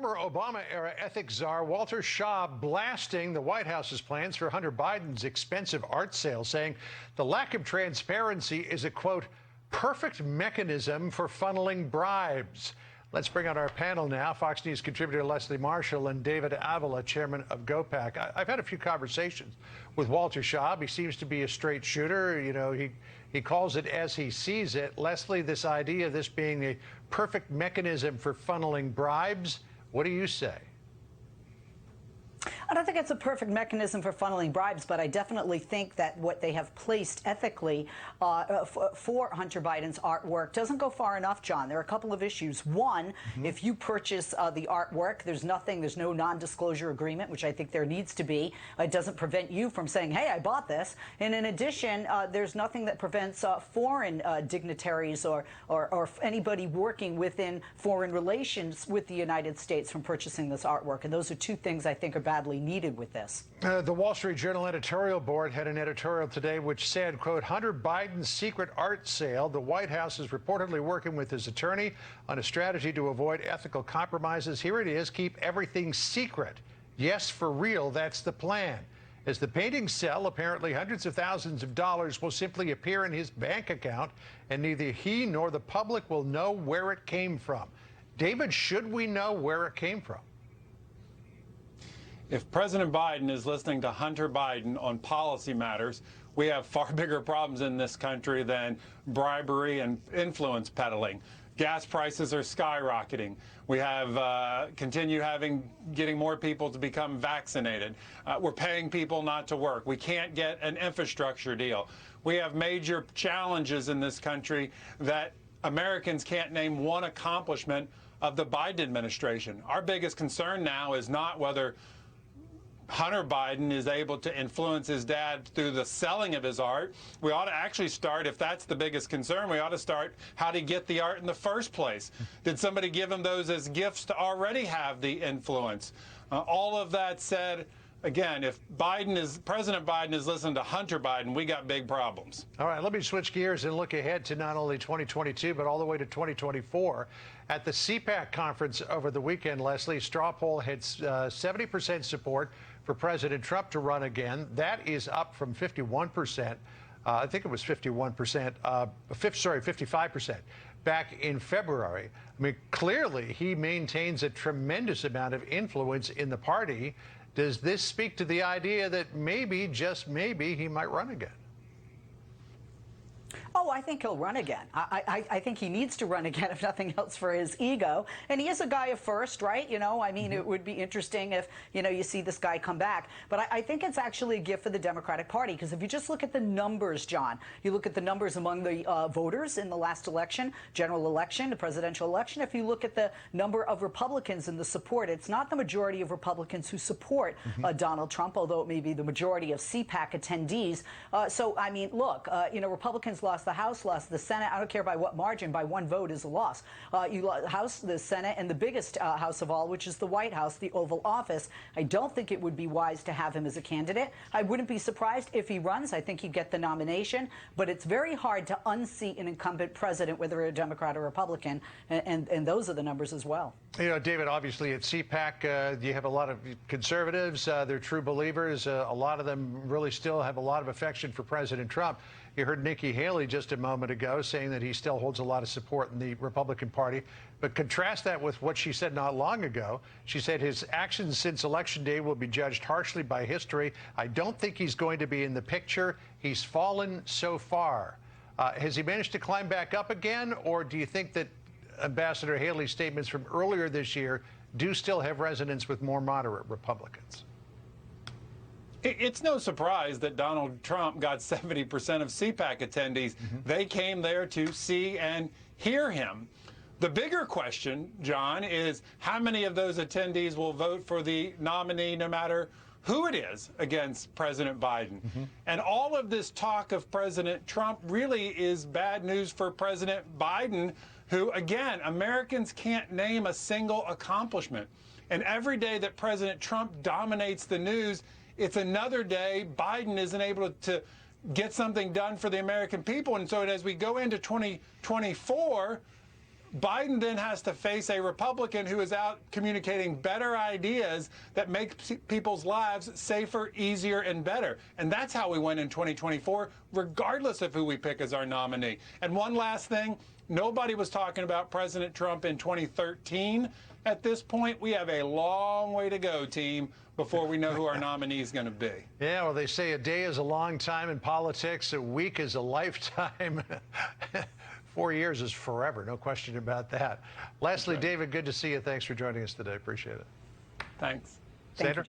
Former Obama-era ethics czar Walter Shaw blasting the White House's plans for Hunter Biden's expensive art sale, saying the lack of transparency is a, quote, perfect mechanism for funneling bribes. Let's bring on our panel now. Fox News contributor Leslie Marshall and David Avila, chairman of CPAC. I've had a few conversations with Walter Shaw. He seems to be a straight shooter. You know, he calls it as he sees it. Leslie, this idea of this being a perfect mechanism for funneling bribes, what do you say? I don't think it's a perfect mechanism for funneling bribes, but I definitely think that what they have placed ethically for Hunter Biden's artwork doesn't go far enough, John. There are a couple of issues. One, if you purchase the artwork, there's no non-disclosure agreement, which I think there needs to be. It doesn't prevent you from saying, hey, I bought this. And in addition, there's nothing that prevents foreign dignitaries or anybody working within foreign relations with the United States from purchasing this artwork. And those are two things I think are badly needed with this. The Wall Street Journal editorial board had an editorial today which said, quote, Hunter Biden's secret art sale. The White House is reportedly working with his attorney on a strategy to avoid ethical compromises. Here it is. Keep everything secret. Yes, for real. That's the plan. As the paintings sell, apparently hundreds of thousands of dollars will simply appear in his bank account, and neither he nor the public will know where it came from. David, should we know where it came from? If President Biden is listening to Hunter Biden on policy matters, we have far bigger problems in this country than bribery and influence peddling. Gas prices are skyrocketing. We have getting more people to become vaccinated. We're paying people not to work. We can't get an infrastructure deal. We have major challenges in this country that Americans can't name one accomplishment of the Biden administration. Our biggest concern now is not whether Hunter Biden is able to influence his dad through the selling of his art. We ought to actually start, if that's the biggest concern, we ought to start how to get the art in the first place. Did somebody give him those as gifts to already have the influence? All of that said, again, if President Biden is listening to Hunter Biden, we got big problems. All right, let me switch gears and look ahead to not only 2022, but all the way to 2024. At the CPAC conference over the weekend, Leslie, straw poll had 70% support for President Trump to run again. That is up from 51%. I think it was 55% back in February. I mean, clearly he maintains a tremendous amount of influence in the party. Does this speak to the idea that maybe, just maybe, he might run again? Oh, I think he'll run again. I think he needs to run again, if nothing else, for his ego. And he is a guy of first, right? You know, I mean, it would be interesting if, you know, you see this guy come back. But I think it's actually a gift for the Democratic Party, because if you just look at the numbers, John, you look at the numbers among the voters in the last election, general election, the presidential election. If you look at the number of Republicans and the support, it's not the majority of Republicans who support Donald Trump, although it may be the majority of CPAC attendees. So, I mean, look, you know, Republicans lost the House, lost the Senate. I don't care by what margin. By one vote is a loss. You lost the House, the Senate, and the biggest House of all, which is the White House, the Oval Office. I don't think it would be wise to have him as a candidate. I wouldn't be surprised if he runs. I think he'd get the nomination. But it's very hard to unseat an incumbent president, whether a Democrat or Republican, and those are the numbers as well. You know, David, obviously at CPAC, you have a lot of conservatives. They're true believers. A lot of them really still have a lot of affection for President Trump. You heard Nikki Haley just a moment ago saying that he still holds a lot of support in the Republican Party. But contrast that with what she said not long ago. She said his actions since Election Day will be judged harshly by history. I don't think he's going to be in the picture. He's fallen so far. Has he managed to climb back up again, or do you think that Ambassador Haley's statements from earlier this year do still have resonance with more moderate Republicans? It's no surprise that Donald Trump got 70% of CPAC attendees. They came there to see and hear him. The bigger question, John, is how many of those attendees will vote for the nominee no matter who it is against President Biden. And all of this talk of President Trump really is bad news for President Biden, who, again, Americans can't name a single accomplishment. And every day that President Trump dominates the news, it's another day Biden isn't able to get something done for the American people. And so as we go into 2024, Biden then has to face a Republican who is out communicating better ideas that make people's lives safer, easier, and better. And that's how we win in 2024, regardless of who we pick as our nominee. And one last thing, nobody was talking about President Trump in 2013. At this point, we have a long way to go, team, before we know who our nominee is going to be. Yeah, well, they say a day is a long time in politics, a week is a lifetime. 4 years is forever, no question about that. Lastly, right. David, good to see you. Thanks for joining us today. Appreciate it. Thanks. Sandra?